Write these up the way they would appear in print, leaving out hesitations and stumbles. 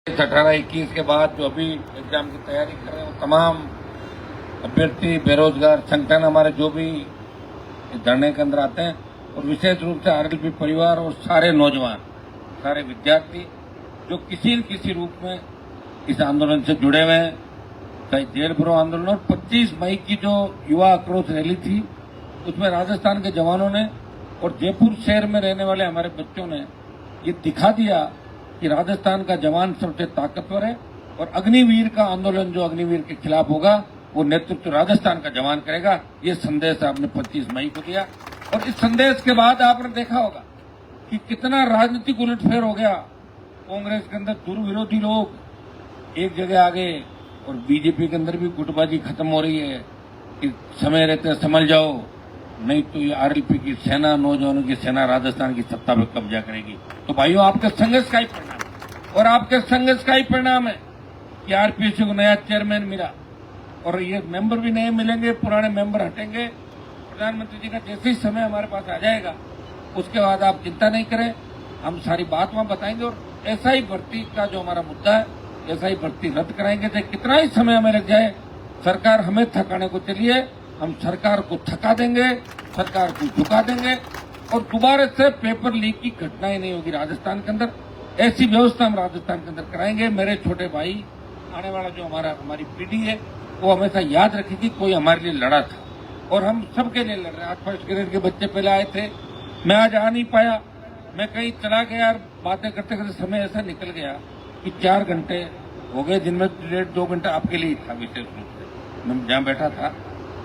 18-21 के बाद जो अभी एग्जाम की तैयारी कर रहे हैं वो तमाम अभ्यर्थी, बेरोजगार संगठन हमारे जो भी धरने के अंदर आते हैं और विशेष रूप से आरएलपी परिवार और सारे नौजवान, सारे विद्यार्थी जो किसी न किसी रूप में इस आंदोलन से जुड़े हुए हैं, चाहे जेल भरो आंदोलन। और 25 मई की जो युवा आक्रोश रैली थी उसमें राजस्थान के जवानों ने और जयपुर शहर में रहने वाले हमारे बच्चों ने ये दिखा दिया कि राजस्थान का जवान सबसे ताकतवर है और अग्निवीर का आंदोलन जो अग्निवीर के खिलाफ होगा वो नेतृत्व राजस्थान का जवान करेगा। ये संदेश आपने 25 मई को दिया और इस संदेश के बाद आपने देखा होगा कि कितना राजनीतिक उलटफेर हो गया। कांग्रेस के अंदर दुर्विरोधी लोग एक जगह आ गए और बीजेपी के अंदर भी गुटबाजी खत्म हो रही है कि समय रहते संभल जाओ, नहीं तो ये आरएलपी की सेना, नौजवानों की सेना राजस्थान की सत्ता पर कब्जा करेगी। तो भाइयों, आपके संघर्ष का ही परिणाम है और आपके संघर्ष का ही परिणाम है कि आरपीएससी को नया चेयरमैन मिला और ये मेंबर भी नए मिलेंगे, पुराने मेंबर हटेंगे। प्रधानमंत्री जी का जैसे ही समय हमारे पास आ जाएगा उसके बाद आप चिंता नहीं करें, हम सारी बात वहां बताएंगे और ऐसा ही भर्ती का जो हमारा मुद्दा है, ऐसा ही भर्ती रद्द कराएंगे। चाहे कितना ही समय हमें लग जाए, सरकार हमें थकाने को चलिए, हम सरकार को थका देंगे, सरकार को झुका देंगे और दोबारा से पेपर लीक की घटनाएं नहीं होगी राजस्थान के अंदर। ऐसी व्यवस्था हम राजस्थान के अंदर कराएंगे। मेरे छोटे भाई, आने वाला जो हमारी पीढ़ी है वो हमेशा याद रखेगी कोई हमारे लिए लड़ा था और हम सबके लिए लड़ रहे हैं। आज फर्स्ट ग्रेड के बच्चे पहले आए थे, मैं आज आ नहीं पाया, मैं कहीं चला गया और बातें करते करते समय ऐसा निकल गया कि 4 घंटे हो गए, जिनमें 1.5-2 घंटा आपके लिए ही था विशेष रूप से, मैं जहाँ बैठा था।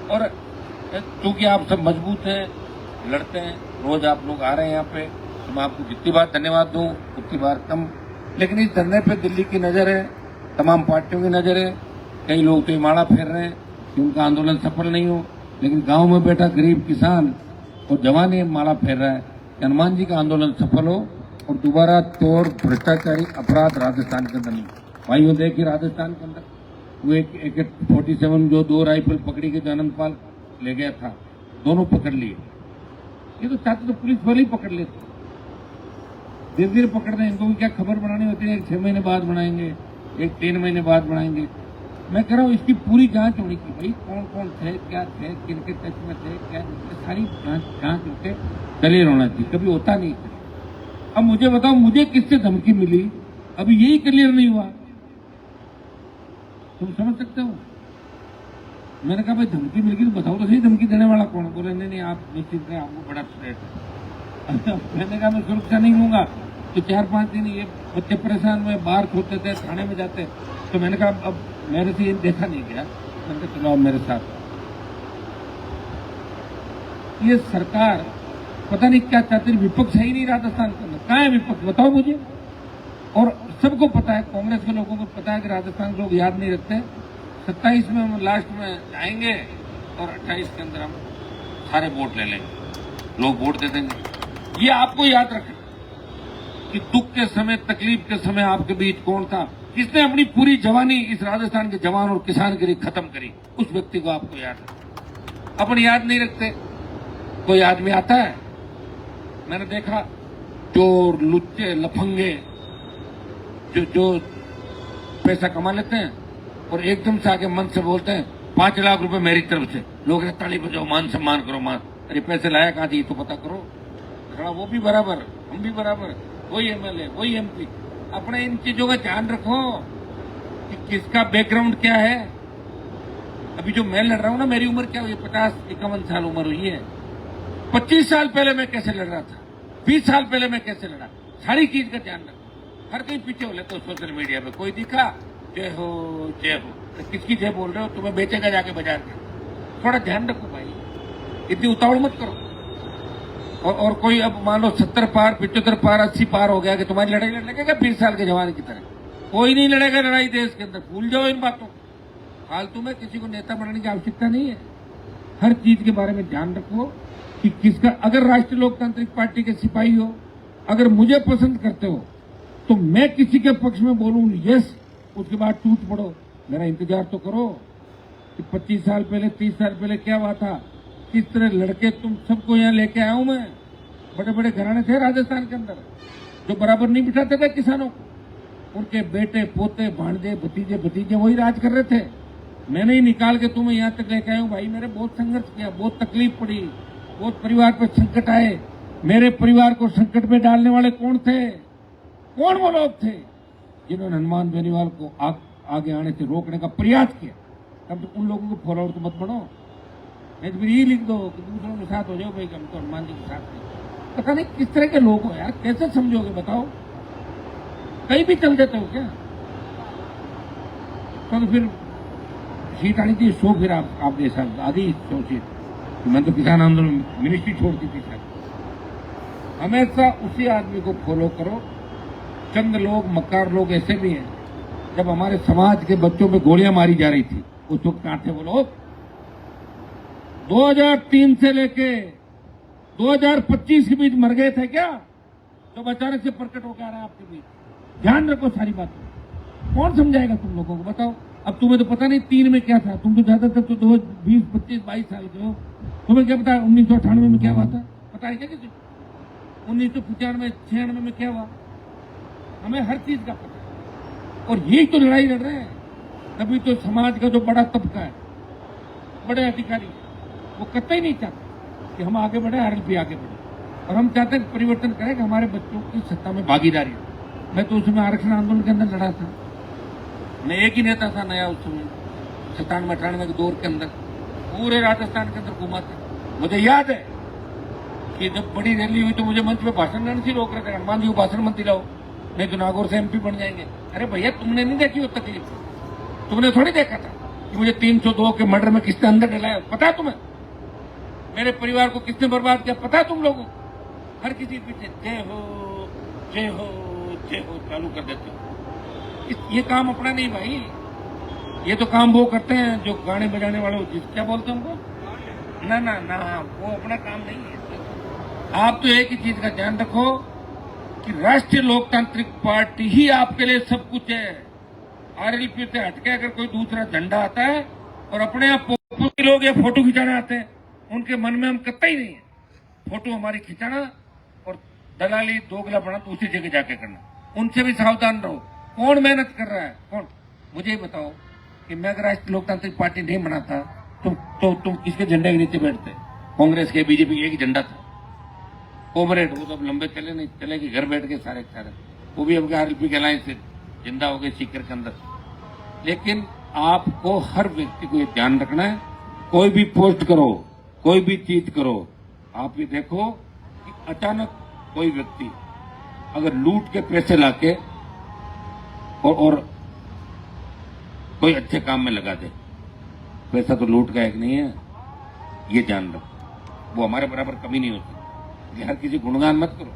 और क्योंकि आप सब मजबूत हैं, लड़ते हैं, रोज आप लोग आ रहे हैं यहाँ पे, तो मैं आपको जितनी बार धन्यवाद दूं उतनी बार कम। लेकिन इस धरने पे दिल्ली की नजर है, तमाम पार्टियों की नजर है। कई लोग तो माला फेर रहे हैं कि उनका आंदोलन सफल नहीं हो, लेकिन गांव में बैठा गरीब किसान और जवान ये माला फेर रहा है कि हनुमान जी का आंदोलन सफल हो और दोबारा तोड़ भ्रष्टाचारी अपराध राजस्थान के अंदर नहीं। भाइयों, देखिए राजस्थान के अंदर वो एक 47 जो 2 राइफल पकड़ी के आनंद पाल ले गया था, दोनों पकड़ लिए। ये तो चाहते तो पुलिस वाले ही पकड़ लेते, धीरे धीरे पकड़ रहे हैं। इनको भी क्या खबर बनानी होती है, 6 महीने बाद बनाएंगे, 3 महीने बाद बनाएंगे। मैं कह रहा हूँ इसकी पूरी जांच होनी चाहिए। भाई कौन कौन थे, क्या थे, किनके टच में थे, क्या सारी जांच होके क्लियर होना चाहिए, कभी होता नहीं। अब मुझे बताओ, मुझे किससे धमकी मिली, अभी यही क्लियर नहीं हुआ। तुम समझ सकते हो? मैंने कहा भाई धमकी मिल गई तो बताओ तो सही, धमकी देने वाला कौन? बोले नहीं आप निश्चित रहे, आपको बड़ा थ्रेट है। मैंने कहा मैं सुरक्षा नहीं लूंगा। तो 4-5 दिन ये बच्चे परेशान हुए, बाहर खोलते थे, थाने में जाते। तो मैंने कहा अब मेरे से ये देखा नहीं गया, मैंने कहा चलो मेरे साथ। ये सरकार पता नहीं क्या चाहती, विपक्ष है ही नहीं राजस्थान के अंदर। कहाँ है विपक्ष, बताओ मुझे। और सबको पता है, कांग्रेस के लोगों को पता है कि राजस्थान के लोग याद नहीं रखते। 27 में हम लास्ट में आएंगे और 28 के अंदर हम सारे वोट ले लेंगे, लोग वोट दे देंगे। ये आपको याद रखना कि दुख के समय, तकलीफ के समय आपके बीच कौन था, किसने अपनी पूरी जवानी इस राजस्थान के जवान और किसान के लिए खत्म करी, उस व्यक्ति को आपको याद रखना। अपन याद नहीं रखते। कोई आदमी आता है, मैंने देखा चोर, लुच्चे, लफंगे जो पैसा कमा लेते हैं और एकदम से आके मन से बोलते हैं 5 लाख रुपए मेरी तरफ से, लोग ताली बजाओ, मान सम्मान करो, मान। अरे पैसे लाया कहां थी तो पता करो। खड़ा वो भी बराबर, हम भी बराबर, वही एमएलए, वही एमपी। अपने इन चीजों का ध्यान रखो कि किसका बैकग्राउंड क्या है। अभी जो मैं लड़ रहा हूं ना, मेरी उम्र क्या हुई, 50-51 साल उम्र हुई है। 25 साल पहले मैं कैसे लड़ रहा था, 20 साल पहले मैं कैसे लड़ा, सारी चीज का ध्यान रखो। हर कहीं पीछे हो लेते हो सोशल मीडिया पे, कोई दिखा जय हो जय हो, तो किसकी जय बोल रहे हो? तुम्हें बेचेगा जाके बाजार में। थोड़ा ध्यान रखो भाई, इतनी उतावड़ मत करो। और कोई अब मान लो 70 पार, 75 पार, 80 पार हो गया कि तुम्हारी लड़ाई लड़ने लगेगा 20 साल के जवान की तरह। कोई नहीं लड़ेगा लड़ाई देश के अंदर, भूल जाओ इन बातों को। फालतू में किसी को नेता बनाने की आवश्यकता नहीं है। हर चीज के बारे में ध्यान रखो कि किसका, अगर राष्ट्रीय लोकतांत्रिक पार्टी के सिपाही हो, अगर मुझे पसंद करते हो तो मैं किसी के पक्ष में बोलूं यस, उसके बाद टूट पड़ो। मेरा इंतजार तो करो कि 25 साल पहले, 30 साल पहले क्या हुआ था, किस तरह लड़के तुम सबको यहाँ लेके आया हूं मैं। बड़े बड़े घराने थे राजस्थान के अंदर जो बराबर नहीं बिठाते थे किसानों को। उनके बेटे पोते भांजे भतीजे भतीजे वही राज कर रहे थे। मैंने ही निकाल के तुम्हें यहाँ तक लेके आया हूँ भाई। मेरे बहुत संघर्ष किया, बहुत तकलीफ पड़ी, बहुत परिवार पे संकट आए। मेरे परिवार को संकट में डालने वाले कौन थे? कौन वो लोग थे जिन्होंने हनुमान बेनीवाल को आगे आने से रोकने का प्रयास किया? तब तो उन लोगों को फॉलोअर तो मत बनो, नहीं तो फिर ये लिख दो कि दूसरों के साथ हो जाओ भाई, हम तो हनुमान जी के साथ नहीं। पता नहीं किस तरह के लोग हो यार, कैसे समझोगे बताओ? कहीं भी चल देते हो क्या? तो फिर सीट आनी थी सो, फिर आपने साथ आधी सोचिए। मैं तो किसान आंदोलन मिनिस्ट्री छोड़ दी थी सर। हमेशा उसी आदमी को फॉलो करो। चंद लोग मक्कार लोग ऐसे भी हैं, जब हमारे समाज के बच्चों पे गोलियां मारी जा रही थी उस वक्त कहां थे वो लोग? 2003 से लेके 2025 के बीच मर गए थे क्या? तो अचानक से प्रकट होकर आ रहा है आपके बीच। ध्यान रखो सारी बातें। कौन समझाएगा तुम लोगों को बताओ? अब तुम्हें तो पता नहीं 3 में क्या था। तुम तो ज्यादातर तो 20, 25, 22 साल के हो। तुम्हें क्या पता 1998 में क्या हुआ था? पता है क्या किसी को? 1995, 96 में क्या हुआ? हमें हर चीज का पता है। और यही तो लड़ाई लड़ रहे हैं। तभी तो समाज का जो बड़ा तबका है, बड़े अधिकारी, वो कतई नहीं चाहते कि हम आगे बढ़े, आरएलपी आगे बढ़े। और हम चाहते हैं परिवर्तन करें कि हमारे बच्चों की सत्ता में भागीदारी हो। मैं तो उसमें आरक्षण आंदोलन के अंदर लड़ा था। मैं एक ही नेता था नया उस समय 97-98 के दौर के अंदर, पूरे राजस्थान के अंदर घुमा था। मुझे याद है कि जब बड़ी रैली हुई तो मुझे मंच पे भाषण देने से रोक रहे थे, हनुमान जी को भाषण मत दिलाओ, नहीं तो नागौर से एमपी बन जाएंगे। अरे भैया, तुमने नहीं देखी वो तकलीफ? तुमने थोड़ी देखा था कि मुझे 302 के मर्डर में किसने अंदर डलाया? पता है तुम्हें? मेरे परिवार को किसने बर्बाद किया पता है तुम लोगों को? हर किसी पीछे जय हो जय हो जय हो चालू कर देते हो। ये काम अपना नहीं भाई, ये तो काम वो करते हैं जो गाने बजाने वाले क्या बोलते हैं उनको? ना ना ना, वो अपना काम नहीं है। आप तो एक ही चीज का ध्यान रखो कि राष्ट्रीय लोकतांत्रिक पार्टी ही आपके लिए सब कुछ है। आरएलपी से हटके अगर कोई दूसरा झंडा आता है और अपने आप लोग ये फोटो खिंचाने आते हैं, उनके मन में हम कतई नहीं है। फोटो हमारी खिंचाना और दलाली दोगलापना तो उसी जगह जाके करना। उनसे भी सावधान रहो। कौन मेहनत कर रहा है? कौन? मुझे ही बताओ कि मैं अगर राष्ट्रीय लोकतांत्रिक पार्टी नहीं बनाता तो तुम किसके झंडे के नीचे बैठते? कांग्रेस के, बीजेपी के एक ही झंडा था, कॉमरेड। वो तो अब लंबे चले नहीं, चले कि घर बैठ के सारे सारे, वो भी अब आरएलपी के अलायंस से जिंदा हो गए सीकर के अंदर। लेकिन आपको हर व्यक्ति को ये ध्यान रखना है, कोई भी पोस्ट करो, कोई भी चीज करो, आप ये देखो कि अचानक कोई व्यक्ति अगर लूट के पैसे लाके और कोई अच्छे काम में लगा दे, पैसा तो लूट का एक नहीं है, ये ध्यान रखो। वो हमारे बराबर कमी नहीं होती। हर किसी गुणगान मत करो,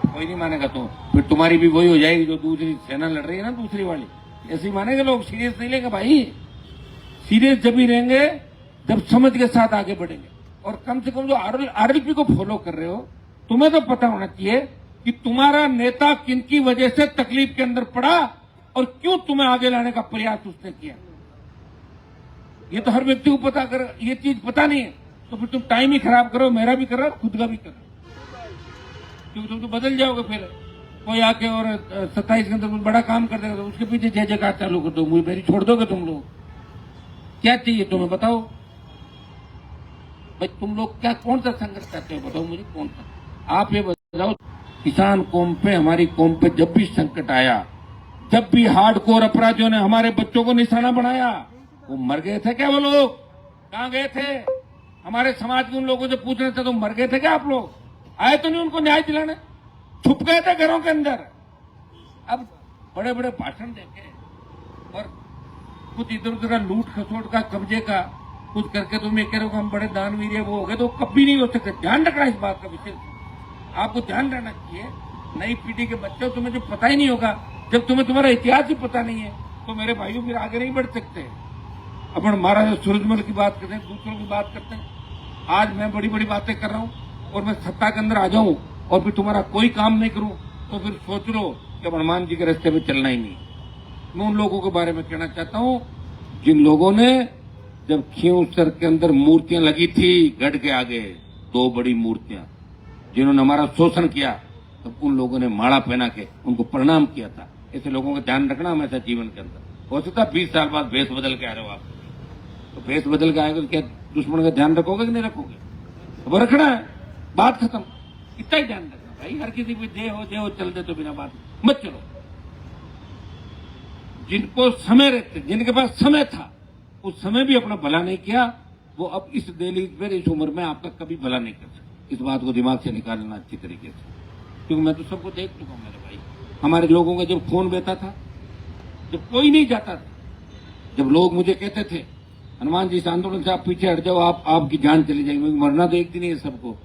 कोई नहीं मानेगा तो फिर तुम्हारी भी वही हो जाएगी जो दूसरी सेना लड़ रही है ना, दूसरी वाली। ऐसे ही मानेंगे लोग, सीरियस नहीं लेंगे भाई। सीरियस जब ही रहेंगे जब समझ के साथ आगे बढ़ेंगे। और कम से कम जो आरएलपी को फॉलो कर रहे हो, तुम्हें तो पता होना चाहिए कि तुम्हारा नेता किनकी वजह से तकलीफ के अंदर पड़ा और क्यों तुम्हें आगे लाने का प्रयास उसने किया। ये तो हर व्यक्ति को पता। अगर ये चीज पता नहीं है तो फिर तुम टाइम ही खराब करो, मेरा भी करो, खुद का भी करो, क्योंकि तुम तो बदल जाओगे। फिर कोई आके और 27 के अंदर कुछ बड़ा काम कर देगा तो उसके पीछे जय जयकार चालू कर दो, मुझे मेरी छोड़ दोगे तुम लोग। क्या चाहिए तुम्हें बताओ भाई? तुम लोग क्या कौन सा संघर्ष करते हो बताओ मुझे, कौन सा? आप ये बताओ, किसान कौम पे, हमारी कौम पे जब भी संकट आया, जब भी हार्डकोर अपराधियों ने हमारे बच्चों को निशाना बनाया, वो मर गए थे क्या? वो लोग कहां गए थे? हमारे समाज के उन लोगों से पूछ रहे थे तो मर गए थे क्या आप लोग? आए तो नहीं उनको न्याय दिलाने? छुप गए थे घरों के अंदर। अब बड़े बड़े भाषण देके और कुछ इधर उधर का लूट खसोट का, कब्जे का कुछ करके तुम ये कह रहे हो हम बड़े दानवीर वो हो गए, तो कभी नहीं हो सकते। ध्यान रखना इस बात का विशेष, आपको ध्यान रहना चाहिए। नई पीढ़ी के बच्चे तुम्हें जो पता ही नहीं होगा, जब तुम्हें तुम्हारा इतिहास ही पता नहीं है तो मेरे भाइयों फिर आगे नहीं बढ़ सकते। अपन महाराजा सूरजमल की बात करते हैं, दूसरों की बात करते हैं। आज मैं बड़ी बड़ी बातें कर रहा हूं और मैं सत्ता के अंदर आ जाऊं और फिर तुम्हारा कोई काम नहीं करूं तो फिर सोच लो कि हनुमान जी के रास्ते पे चलना ही नहीं। मैं उन लोगों के बारे में कहना चाहता हूं जिन लोगों ने, जब खींवसर के अंदर मूर्तियां लगी थी गढ़ के आगे, 2 बड़ी मूर्तियां, जिन्होंने हमारा शोषण किया, तब उन लोगों ने माला पहना के उनको प्रणाम किया था। ऐसे लोगों का ध्यान रखना हमेशा जीवन के अंदर। हो सकता है 20 साल बाद भेष बदल के आ रहे हो आप, तो भेष बदल के आएगा तो क्या दुश्मन का ध्यान रखोगे कि नहीं रखोगे? वो रखना है, बात खत्म। इतना ही ध्यान रखना भाई, हर किसी भी दे हो चल दे तो बिना बात मत चलो। जिनको समय रहते, जिनके पास समय था, उस समय भी अपना भला नहीं किया, वो अब इस दहलीज पर इस उम्र में आपका कभी भला नहीं कर सकते। इस बात को दिमाग से निकालना अच्छी तरीके से, क्योंकि मैं तो सबको देख चुका हूं मेरे भाई। हमारे लोगों का जब फोन बेता था, जब कोई नहीं जाता था, जब लोग मुझे कहते थे हनुमान जी इस आंदोलन से आप पीछे हट जाओ, आपकी जान चली जाएगी, मरना तो एक दिन ही है सबको,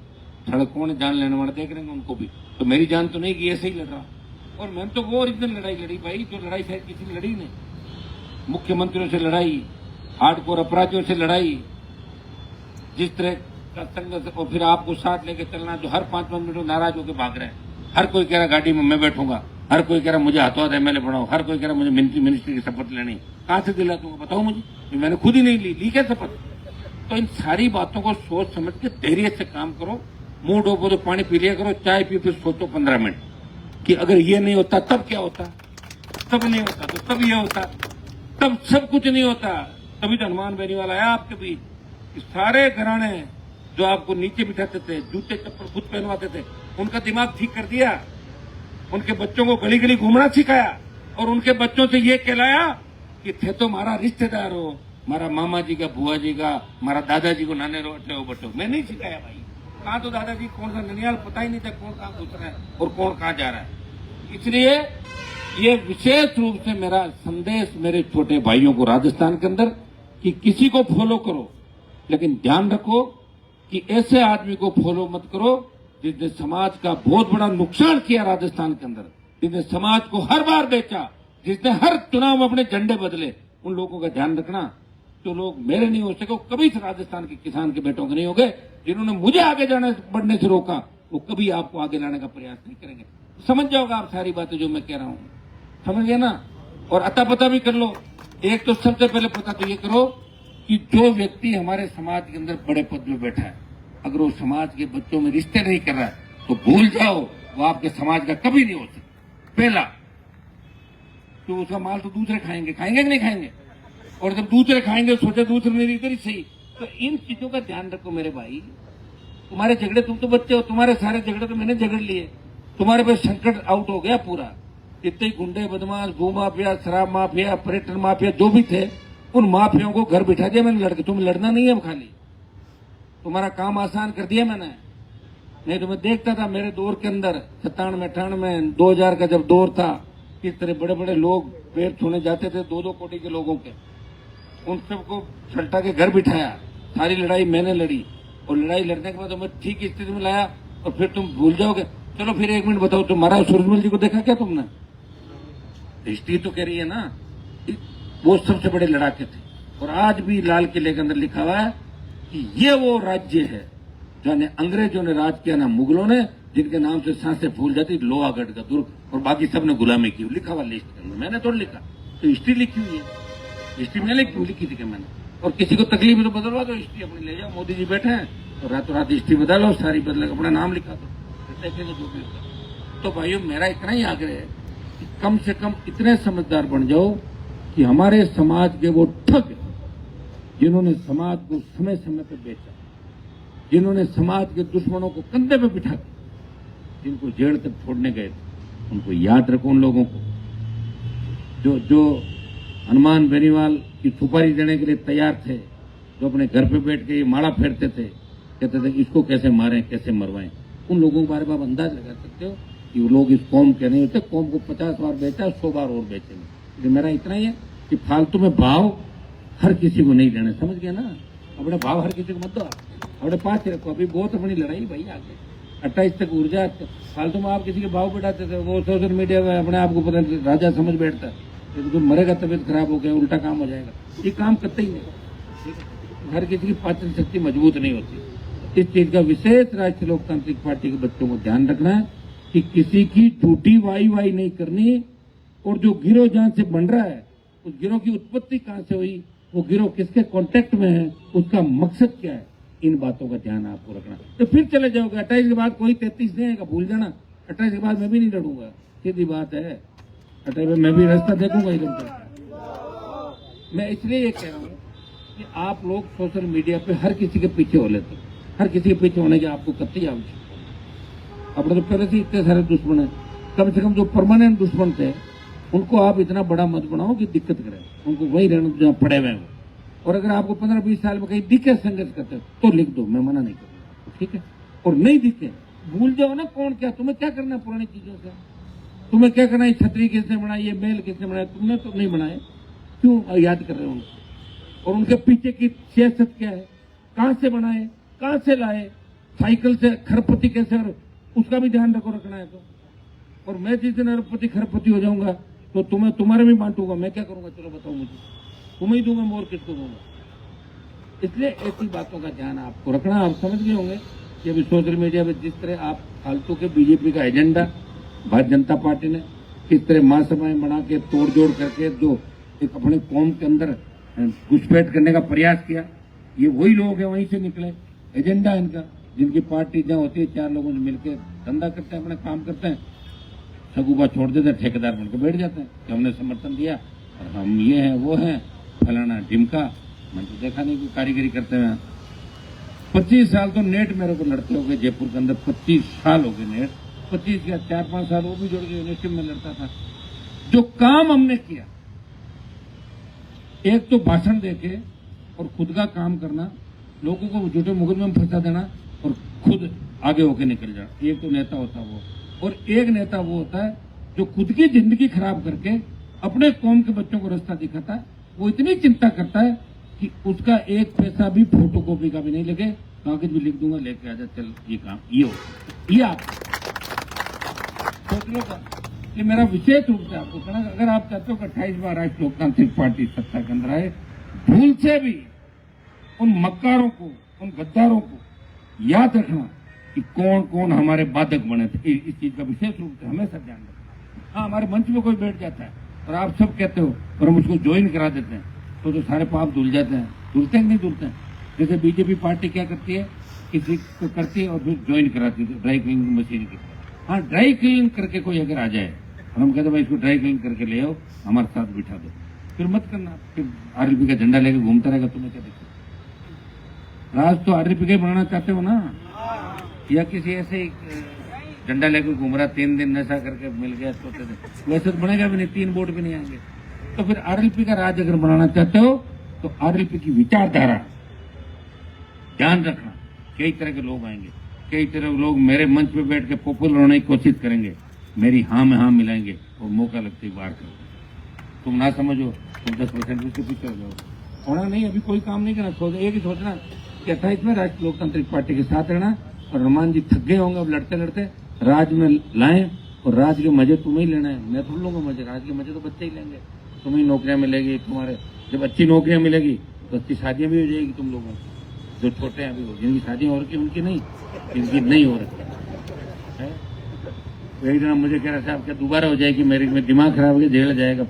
सड़क कौन जान लेने वाले देख रहे हैं उनको भी, तो मेरी जान तो नहीं कि ऐसे ही लड़ रहा। और मैंने तो वो ओरिजिनल लड़ाई लड़ी भाई, जो लड़ाई शायद किसी ने लड़ी नहीं। मुख्यमंत्रियों से लड़ाई, हार्डकोर अपराधियों से लड़ाई, जिस तरह का संघर्ष, और फिर आपको साथ लेके चलना, जो हर 5-5 मिनट नाराज होकर भाग रहे हैं। हर कोई कह रहा गाड़ी में मैं बैठूंगा, हर कोई कह रहा मुझे हाथों हाथ एमएलए बनाओ, हर कोई कह रहा मुझे मिनिस्ट्री की शपथ लेनी। कहां से दिला दूंगा बताओ मुझे, मैंने खुद ही नहीं ली क्या शपथ? तो इन सारी बातों को सोच समझ के धैर्य से काम करो। मुंह डोबो तो पानी पी लिया करो, चाय पी, फिर सोचो 15 मिनट कि अगर ये नहीं होता तब क्या होता, तब नहीं होता तो तब ये होता, तब सब कुछ नहीं होता। तभी तो हनुमान बेनीवाल आया आपके बीच। सारे घराने जो आपको नीचे बिठाते थे, जूते चप्पल खुद पहनवाते थे, उनका दिमाग ठीक कर दिया, उनके बच्चों को गली गली घूमना सिखाया, और उनके बच्चों से ये कहलाया कि थे तो हमारा रिश्तेदार हो, हमारा मामा जी का, बुआ जी का, हमारा दादाजी को नाने रोटे हो बटो। मैं नहीं सिखाया भाई, कहा तो दादाजी कौन सा ननियाल पता ही नहीं था कौन कहां घुस रहा है और कौन कहां जा रहा है। इसलिए ये विशेष रूप से मेरा संदेश मेरे छोटे भाइयों को राजस्थान के अंदर, कि किसी को फॉलो करो, लेकिन ध्यान रखो कि ऐसे आदमी को फॉलो मत करो जिसने समाज का बहुत बड़ा नुकसान किया राजस्थान के अंदर, जिसने समाज को हर बार बेचा, जिसने हर चुनाव में अपने झंडे बदले। उन लोगों का ध्यान रखना। जो लोग मेरे नहीं हो सके, कभी इस राजस्थान के किसान के बेटों के नहीं हो गए। जिन्होंने मुझे आगे जाने बढ़ने से रोका, वो कभी आपको आगे लाने का प्रयास नहीं करेंगे। समझ जाओगे आप सारी बातें जो मैं कह रहा हूं, समझ गए ना? और अता पता भी कर लो। एक तो सबसे पहले पता तो ये करो कि जो व्यक्ति हमारे समाज के अंदर बड़े पद में बैठा है, अगर वो समाज के बच्चों में रिश्ते नहीं कर रहा है, तो भूल जाओ वो आपके समाज का कभी नहीं हो सकता। पहला तो उसका माल तो दूसरे खाएंगे कि नहीं खाएंगे, और जब दूसरे खाएंगे सोचे दूसरे मेरी इधर ही सही। तो इन चीजों का ध्यान रखो मेरे भाई। तुम्हारे झगड़े, तुम तो बच्चे हो, तुम्हारे सारे झगड़े तो मैंने झगड़ लिए, तुम्हारे पे संकट आउट हो गया पूरा। इतने गुंडे, बदमाश, भू माफिया, शराब माफिया, पर्यटन माफिया जो भी थे, उन माफियाओं को घर बिठा दिया मैंने लड़के। तुम्हें लड़ना नहीं है खाली, तुम्हारा काम आसान कर दिया मैंने। नहीं तो मैं देखता था मेरे दौर के अंदर 97, 98, 2000 का जब दौर था, किस तरह बड़े बड़े लोग पैर छूने जाते थे 2-2 कोटी के लोगों के, उन सबको छलटा के घर बिठाया। सारी लड़ाई मैंने लड़ी, और लड़ाई लड़ने के बाद मैं ठीक स्थिति में लाया। और फिर तुम भूल जाओगे। चलो फिर एक मिनट बताओ, तुम्हारा सूरजमल जी को देखा क्या तुमने? हिस्ट्री तो कह रही है ना, वो सबसे बड़े लड़ाके थे। और आज भी लाल किले के अंदर लिखा हुआ है कि ये वो राज्य है जहाँ अंग्रेजों ने राज किया, ना मुगलों ने, जिनके नाम से सांसें फूल जाती, लोहागढ़ का दुर्ग, और बाकी सबने गुलामी की। लिखा हुआ लिस्ट के अंदर, मैंने थोड़ा लिखा, तो हिस्ट्री लिखी हुई है। हिस्ट्री मैंने लिखी थी कि मैंने, और किसी को तकलीफ तो बदलवा दो, हिस्ट्री अपनी ले जाओ। मोदी जी बैठे हैं तो रातों रात हिस्ट्री बदलो, सारी बदल अपना नाम लिखा दो, देखेंगे जो भी होगा। तो भाइयों मेरा इतना ही आग्रह है कि कम से कम इतने समझदार बन जाओ कि हमारे समाज के वो ठग जिन्होंने समाज को समय समय पर बेचा, जिन्होंने समाज के दुश्मनों को कंधे पे बिठा के जिनको जेल तक छोड़ने गए थे, उनको याद रखो। उन लोगों को जो हनुमान बेनीवाल की सुपारी देने के लिए तैयार थे, जो अपने घर पे बैठ के ये माला फेरते थे, कहते थे इसको कैसे मारें कैसे मरवाएं, उन लोगों के बारे में आप अंदाज लगा सकते हो कि वो लोग इस कौम के नहीं होते। कौम को 50 बार बेचा, 100 बार और बेचेंगे। तो मेरा इतना ही है कि फालतू में भाव हर किसी को नहीं देना, समझ गया ना? अपने भाव हर किसी को मत दो, अपने पास ही रखो। अभी बहुत अपनी लड़ाई भाई आगे 28 तक ऊर्जा। फालतू में आप किसी के भाव बढ़ाते थे, वो सोशल मीडिया में अपने आप को पता नहीं राजा समझ बैठता है, तो मरेगा, तबीयत खराब हो गया, उल्टा काम हो जाएगा। ये काम करते ही नहीं। हर किसी की पाचन शक्ति मजबूत नहीं होती। इस चीज का विशेष राष्ट्रीय लोकतांत्रिक पार्टी के बच्चों को ध्यान रखना है कि किसी की झूठी वाई नहीं करनी। और जो गिरोह जहां से बन रहा है, उस गिरोह की उत्पत्ति कहां से हुई, वो गिरोह किसके कांटेक्ट में है, उसका मकसद क्या है, इन बातों का ध्यान आपको रखना। तो फिर चले जाओगे। 28 के बाद कोई 33 नहीं आएगा, भूल जाना। 28 के बाद मैं भी नहीं लड़ूंगा, सीधी बात है। अतः मैं भी रास्ता देखूंगा इधर का। मैं इसलिए ये कह रहा हूँ कि आप लोग सोशल मीडिया पे हर किसी के पीछे हो लेते, हर किसी के पीछे होने की आपको कतई आवश्यकता। अपने तो पहले से इतने सारे दुश्मन है, कम से कम जो परमानेंट दुश्मन थे उनको आप इतना बड़ा मत बनाओ कि दिक्कत करे, उनको वही रहना जहाँ पड़े हुए हैं। और अगर आपको 15-20 साल में कहीं दिखे संघर्ष करते तो लिख दो, मैं मना नहीं करूंगा, ठीक है। और नहीं दिखे भूल जाओ ना कौन क्या, तुम्हें क्या करना है पुरानी चीजों से, तुम्हें क्या करना है, छतरी किसने बनाई, ये मेल किसने बनाया, तुमने तो नहीं बनाए, क्यों याद कर रहे हो उनको। और उनके पीछे की सियासत क्या है, कहां से बनाए, कहां से लाए, साइकिल से खरपति कैसे, उसका भी ध्यान रखना है तो। और मैं जिस दिन अरबपति खरपति हो जाऊंगा तो तुम्हें तुम्हारे भी बांटूंगा, मैं क्या करूंगा, चलो बताओ मुझे, तुम्हें ही दूंगा मोर किसको दूंगा। इसलिए ऐसी बातों का ध्यान आपको रखना। आप समझ गए होंगे कि अभी सोशल मीडिया पे जिस तरह आप फालतू के बीजेपी का एजेंडा भारतीय जनता पार्टी ने किस तरह महासभाएं बना के तोड़ जोड़ करके जो एक अपने कौम के अंदर घुसपैठ करने का प्रयास किया, ये वही लोग हैं, वहीं से निकले, एजेंडा इनका, जिनकी पार्टी जहाँ होती है 4 लोगों से मिलकर धंधा करते हैं, अपना काम करते हैं, सगुबा छोड़ देते हैं, ठेकेदार बनकर बैठ जाते हैं कि हमने समर्थन दिया और हम ये हैं वो हैं, फलाना ढिमका। मैंने तो देखा नहीं कोई कारीगरी करते हुए। 25 साल तो नेट मेरे को लड़ते हो गए जयपुर के अंदर, 25 साल हो गए नेट, 25 या 4-5 साल वो भी जोड़ के यूनिवर्सिटी में लड़ता था। जो काम हमने किया, एक तो भाषण देके और खुद का काम करना, लोगों को झूठे मुकदमे में फंसा देना और खुद आगे होके निकल जाना, एक तो नेता होता वो। और एक नेता वो होता है जो खुद की जिंदगी खराब करके अपने कौम के बच्चों को रास्ता दिखाता है। वो इतनी चिंता करता है कि उसका एक पैसा भी फोटोकॉपी का भी नहीं लगे, कागज भी लिख दूंगा, लेके आजा, चल ये काम ये हो, ये आप सोच लो का। ये मेरा विशेष रूप से आपको कहना, अगर आप चाहते हो कि 28 बार राष्ट्रीय लोकतांत्रिक पार्टी सत्ता के अंदर आए, भूल से भी उन मक्कारों को, उन गद्दारों को याद रखना कि कौन कौन हमारे बाधक बने थे। इस चीज का विशेष रूप से हमेशा ध्यान रखना। हाँ, हमारे मंच में कोई बैठ जाता है और आप सब कहते हो और हम उसको ज्वाइन करा देते हैं तो सारे पाप धुल जाते हैं। धुलते हैं कि नहीं धुलते हैं? जैसे बीजेपी पार्टी क्या करती है, किसी को करती है और फिर ज्वाइन कराती है ड्राई क्लीनिंग मशीन की। हाँ, ड्राई क्लीनिंग करके कोई अगर आ जाए और हम कहते भाई इसको ड्राई क्लीनिंग करके ले आओ, हमारे साथ बिठा दो, फिर मत करना, फिर आरएलपी का झंडा लेकर घूमता रहेगा, तुम्हें क्या दिक्कत। राज तो आरएलपी का बनाना चाहते हो ना, या किसी ऐसे झंडा लेकर घूम रहा, 3 दिन नशा करके मिल गया तो वैसे तो बनेगा भी नहीं, 3 वोट भी नहीं आएंगे। तो फिर आरएलपी का राज अगर बनाना चाहते हो तो आरएलपी की विचारधारा ध्यान रखना। कई तरह के लोग आएंगे, कई तरह के लोग मेरे मंच पे बैठ के पॉपुलर होने की कोशिश करेंगे, मेरी हाँ में हाँ मिलाएंगे और मौका लगते ही बाहर करोगे। तुम ना समझो, तुम 10% उसके पीछे हो जाओ। होना नहीं, अभी कोई काम नहीं करना, एक ही सोचना कि 28 में राष्ट्रीय लोकतांत्रिक पार्टी के साथ रहना। और हनुमान जी थक गए होंगे अब लड़ते लड़ते, राज में लाएं और राज के मजे तुम्हें ही लेना है, मैं थोड़ा लूंगा मजे, राज के मजे तो बच्चे ही लेंगे। तुम्हें नौकरियां मिलेगी, तुम्हारे जब अच्छी नौकरियां मिलेगी तो अच्छी शादियां भी हो जाएगी तुम लोगों की, जो छोटे हैं अभी हो, जिनकी शादियां हो रखी उनकी नहीं, जिनकी नहीं हो रखी है। एक दिन मुझे कह रहा था क्या दोबारा हो जाएगी, मेरे में दिमाग खराब हो गया, जेल जाएगा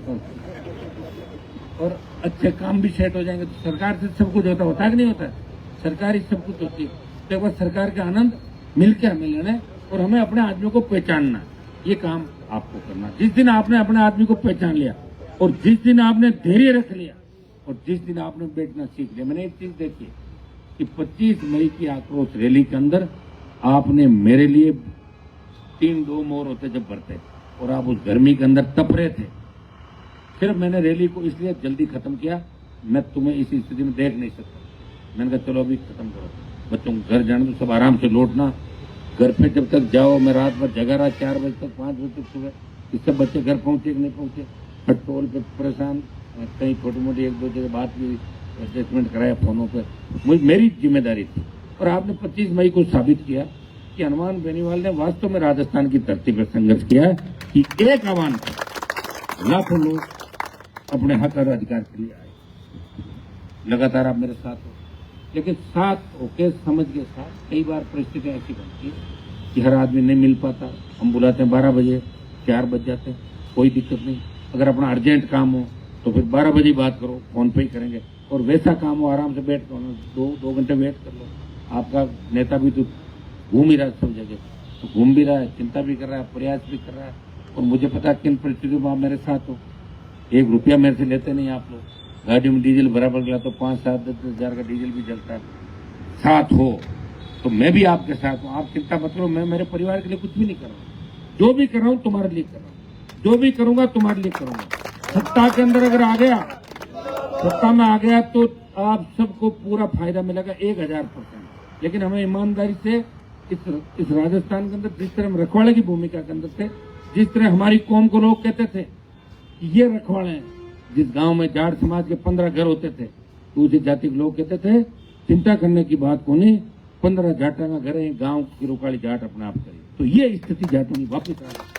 और अच्छे काम भी सेट हो जाएंगे। तो सरकार से सब कुछ होता है कि नहीं होता, सरकार ही सब कुछ होती है। तो एक बार सरकार का आनंद मिलकर हमें लेना है और हमें अपने आदमियों को पहचानना, ये काम आपको करना। जिस दिन आपने अपने आदमी को पहचान लिया और जिस दिन आपने धैर्य रख लिया और जिस दिन आपने बैठना सीख लिया, मैंने एक चीज देखी कि 25 मई की आक्रोश रैली के अंदर आपने मेरे लिए 3-2 मोर होते जब भरते और आप उस गर्मी के अंदर तप रहे थे। सिर्फ मैंने रैली को इसलिए जल्दी खत्म किया, मैं तुम्हें इस स्थिति में देख नहीं सकता। मैंने कहा चलो अभी खत्म करो, बच्चों को घर जाने तो सब आराम से लौटना। घर पे जब तक जाओ, मैं रात भर जगा रहा, 4 बजे तक 5 बजे तक सुबह, कि सब बच्चे घर पहुंचे कि नहीं पहुंचे, टोल पे परेशान, कहीं छोटी मोटी 1-2 जगह बात भी एडजस्टमेंट कराया फोनों पे, मेरी जिम्मेदारी थी। और आपने 25 मई को साबित किया कि हनुमान बेनीवाल ने वास्तव में राजस्थान की धरती पर संघर्ष किया है कि एक आह्वान पर लाखों लोग अपने हक और अधिकार के लिए आए। लगातार आप मेरे साथ हो, लेकिन साथ होके समझ के साथ कई बार परिस्थितियां ऐसी बनती है कि हर आदमी नहीं मिल पाता। हम बुलाते हैं 12 बजे, 4 बज जाते हैं, कोई दिक्कत नहीं। अगर अपना अर्जेंट काम हो तो फिर 12 बजे बात करो, फोन पे ही करेंगे। और वैसा काम हो आराम से बैठ कर 2 घंटे वेट कर लो। आपका नेता भी तो घूम ही रहा है सब जगह, तो घूम भी रहा है, चिंता भी कर रहा है, प्रयास भी कर रहा है, और मुझे पता किन परिस्थितियों में आप मेरे साथ हो। 1 रुपया मेरे से लेते नहीं आप लोग। गाड़ी में डीजल बराबर गया तो 5, 7, 10 हजार का डीजल भी जलता है। साथ हो तो मैं भी आपके साथ हूँ। आप चिंता मत करो, मैं मेरे परिवार के लिए कुछ भी नहीं कर रहा हूँ। जो भी कर रहा हूँ तुम्हारे लिए कर रहा हूँ, जो भी करूंगा तुम्हारे लिए करूंगा। सत्ता के अंदर अगर आ गया, सत्ता में आ गया तो आप सबको पूरा फायदा मिलेगा 1000%। लेकिन हमें ईमानदारी से इस राजस्थान के अंदर जिस तरह हम रखवाले की भूमिका के अंदर थे, जिस तरह हमारी कौम को लोग कहते थे कि ये रखवाले हैं, जिस गांव में जाट समाज के 15 घर होते थे तो उस जाति के लोग कहते थे चिंता करने की बात को नहीं, 15 जाटा का घर है, गांव की रोकाली जाट अपने आप करे। तो ये स्थिति जाटों की वापिस आ गई।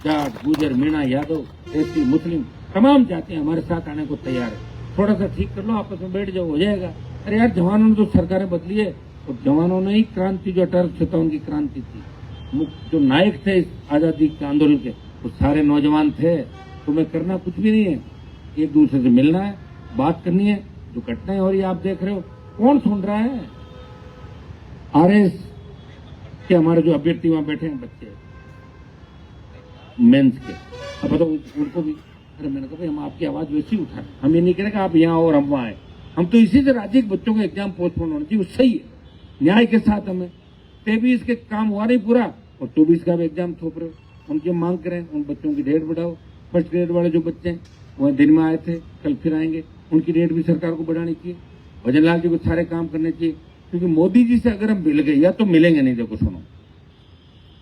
जाट, गुजर, मीणा, यादव, एसटी, मुस्लिम तमाम जातियां हमारे साथ आने को तैयार है। थोड़ा सा ठीक कर लो, आपस में बैठ जाओ, हो जाएगा। अरे यार, जवानों ने तो सरकारें बदली है और जवानों ने ही क्रांति, जो अटल सत्तावन की क्रांति थी, जो नायक थे इस आजादी के आंदोलन के, वो सारे नौजवान थे। तुम्हें करना कुछ भी नहीं है, एक दूसरे से मिलना है, बात करनी है। जो घटनाएं हो रही है आप देख रहे हो, कौन सुन रहा है? आरएस के हमारे जो अभ्यर्थी वहां बैठे हैं बच्चे मेंस के, अब बताओ उनको भी। अरे मैंने कहा भाई हम आपकी आवाज वैसी उठा, हम ये नहीं कह रहे कि आप यहाँ और हम वहां आए। हम तो इसी से राज्य के बच्चों का एग्जाम पोस्टपोन होना चाहिए, सही है, न्याय के साथ। हमें 23 के काम हुआ नहीं पूरा और 24 का भी एग्जाम थोप रहे हो। उनकी मांग करें, उन बच्चों की डेट बढ़ाओ। फर्स्ट ग्रेड वाले जो बच्चे हैं वह दिन में आए थे, कल फिर आएंगे, उनकी डेट भी सरकार को बढ़ानी चाहिए। भजनलाल जी को सारे काम करने चाहिए, क्योंकि मोदी जी से अगर हम मिल गए, या तो मिलेंगे नहीं, देखो सुनो,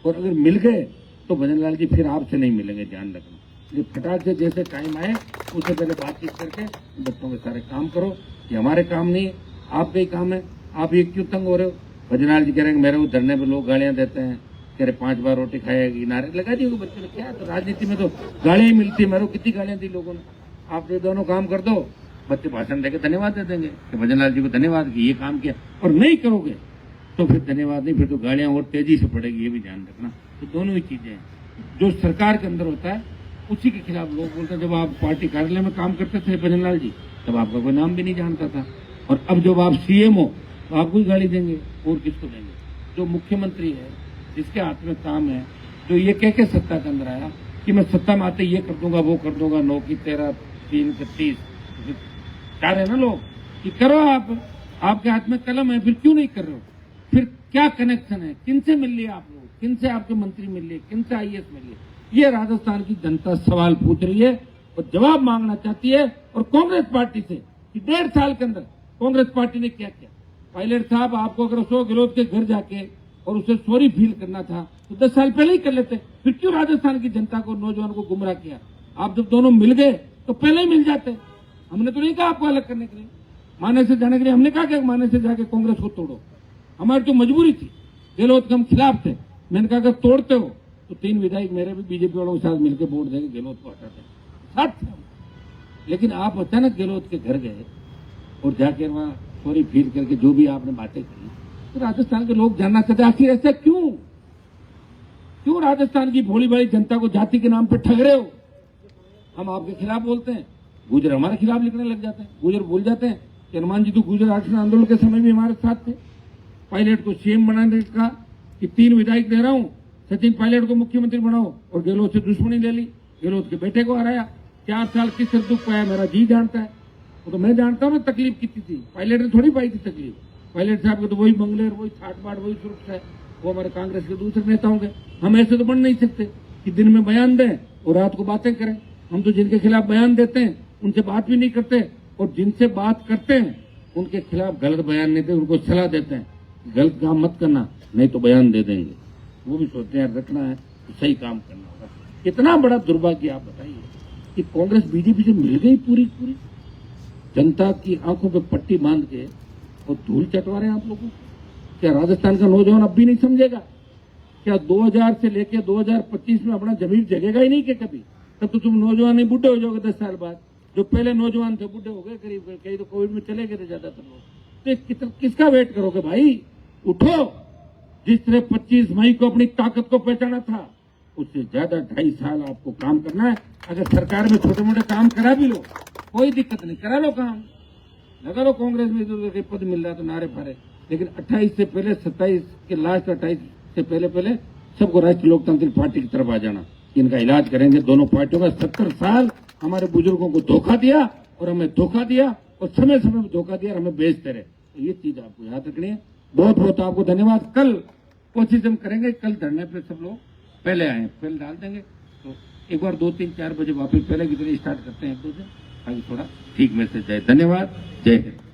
और अगर मिल गए तो भजनलाल जी फिर आपसे नहीं मिलेंगे, ध्यान रखना। ये फटाक से जैसे टाइम आए उससे पहले बातचीत करके बच्चों के सारे काम करो। ये हमारे काम नहीं है, आपके ही काम है। आप ये क्यों तंग हो रहे हो? भजनलाल जी कह रहे हैं मेरे को धरने पे लोग गालियां देते हैं, कह रहे 5 बार रोटी खाएगी, नारे लगा दी बच्चों ने। क्या तो राजनीति में तो गालियां ही मिलती है। मेरे को कितनी गालियां दी लोगों ने। आप ये दोनों काम कर दो, बच्चे भाषण देकर धन्यवाद दे देंगे कि भजनलाल जी को धन्यवाद कि ये काम किया। और नहीं करोगे तो फिर धन्यवाद नहीं, फिर तो गालियां और तेजी से पड़ेगी, ये भी ध्यान रखना। तो दोनों ही चीजें हैं। जो सरकार के अंदर होता है उसी के खिलाफ लोग बोलते हैं। जब आप पार्टी कार्यालय में काम करते थे भजनलाल जी, तब आपका कोई नाम भी नहीं जानता था, और अब जब आप सीएम हो तो आपको ही गाली देंगे, और किसको देंगे? जो मुख्यमंत्री है, जिसके हाथ में काम है, जो ये कह के सत्ता के अंदर आया कि मैं सत्ता में आते ये कर दूंगा, वो कर दूंगा, 9 की 13, 3 की 30, चाह रहे ना लोग कि करो आप, आपके हाथ में कलम है, फिर क्यों नहीं कर रहे हो? फिर क्या कनेक्शन है? किनसे मिल लिए आप लोग? किनसे आपके मंत्री मिल लिए? किनसे आईएएस मिल लिए? ये राजस्थान की जनता सवाल पूछ रही है और जवाब मांगना चाहती है। और कांग्रेस पार्टी से कि 1.5 साल के अंदर कांग्रेस पार्टी ने क्या किया? पायलट साहब, आपको अगर अशोक गहलोत के घर जाके और उसे सॉरी फील करना था तो 10 साल पहले ही कर लेते। फिर क्यों राजस्थान की जनता को, नौजवान को गुमराह किया? आप जब दोनों मिल गए तो पहले ही मिल जाते। हमने तो नहीं कहा आपको अलग करने के लिए, माने से जाने के लिए। हमने कहा कि माने से जाके कांग्रेस को तोड़ो। हमारी तो मजबूरी थी, गहलोत के हम खिलाफ थे। मैंने कहा अगर तोड़ते हो तो 3 विधायक मेरे भी बीजेपी वालों के साथ मिलकर वोट देंगे, गहलोत को हटाते साथ। लेकिन आप अचानक गहलोत के घर गए और जाकर वहां सॉरी फील करके जो भी आपने बातें की, तो राजस्थान के लोग जानना चाहते आखिर ऐसा क्यों? क्यों राजस्थान की भोली भाली जनता को जाति के नाम पर ठग रहे हो? हम आपके खिलाफ बोलते हैं, गुजर हमारे खिलाफ लिखने लग जाते हैं। गुजर भूल जाते हैं कि हनुमान जी तो गुजर आरक्षण आंदोलन के समय भी हमारे साथ थे। पायलट को सीएम बनाने का कि 3 विधायक दे रहा हूं, सचिन पायलट को मुख्यमंत्री बनाओ, और गहलोत से दुश्मनी ले ली। गहलोत के बेटे को हराया। 4 साल किस तरह दुख पाया मेरा जी जानता है। वो तो मैं जानता हूं ना तकलीफ कितनी थी। पायलट ने थोड़ी पाई थी तकलीफ। पायलट साहब को तो वही बंगलेर, वही ठाट बाट, वही सुरक्षा है। वो हमारे कांग्रेस के दूसरे नेताओं के। हम ऐसे तो बन नहीं सकते कि दिन में बयान दें और रात को बातें करें। हम तो जिनके खिलाफ बयान देते हैं उनसे बात भी नहीं करते, और जिनसे बात करते हैं उनके खिलाफ गलत बयान नहीं देते, उनको सलाह देते हैं गलत काम मत करना, नहीं तो बयान दे देंगे। वो भी सोचते हैं रखना है तो सही काम करना होगा। कितना बड़ा दुर्भाग्य आप बताइए कि कांग्रेस बीजेपी से मिल गई पूरी पूरी, जनता की आंखों पे पट्टी बांध के और धूल चटवा रहे हैं आप लोगों। क्या राजस्थान का नौजवान अब भी नहीं समझेगा? क्या 2000 से लेकर 2025 में अपना जमीन जगेगा ही नहीं कि कभी? तब तो तुम नौजवान ही बूढ़े हो जाओगे 10 साल बाद। जो पहले नौजवान थे बूढ़े हो गए करीब, कई तो कोविड में चले गए थे ज्यादातर लोग। तो किसका वेट करोगे भाई? उठो। जिस तरह 25 मई को अपनी ताकत को पहचाना था, उससे ज्यादा 2.5 साल आपको काम करना है। अगर सरकार में छोटे मोटे काम करा भी लो, कोई दिक्कत नहीं, करा लो काम, लगा लो। कांग्रेस में इधर पद मिल रहा तो नारे फारे, लेकिन 28 से पहले, 27 के लास्ट 28 से पहले सबको राष्ट्रीय लोकतांत्रिक पार्टी की तरफ आ जाना। इनका इलाज करेंगे। दोनों पार्टियों का 70 साल हमारे बुजुर्गों को धोखा दिया और हमें धोखा दिया और समय समय में धोखा दिया और हमें बेचते रहे। तो ये चीज आपको याद रखनी है। बहुत बहुत आपको धन्यवाद। कल कोशिश हम करेंगे, कल धरने पे सब लोग पहले आए, पहले डाल देंगे। तो एक बार 2, 3, 4 बजे वापस पहले की तरह स्टार्ट करते हैं 1-2 से, ताकि थोड़ा ठीक मैसेज जाए। धन्यवाद। जय हिंद।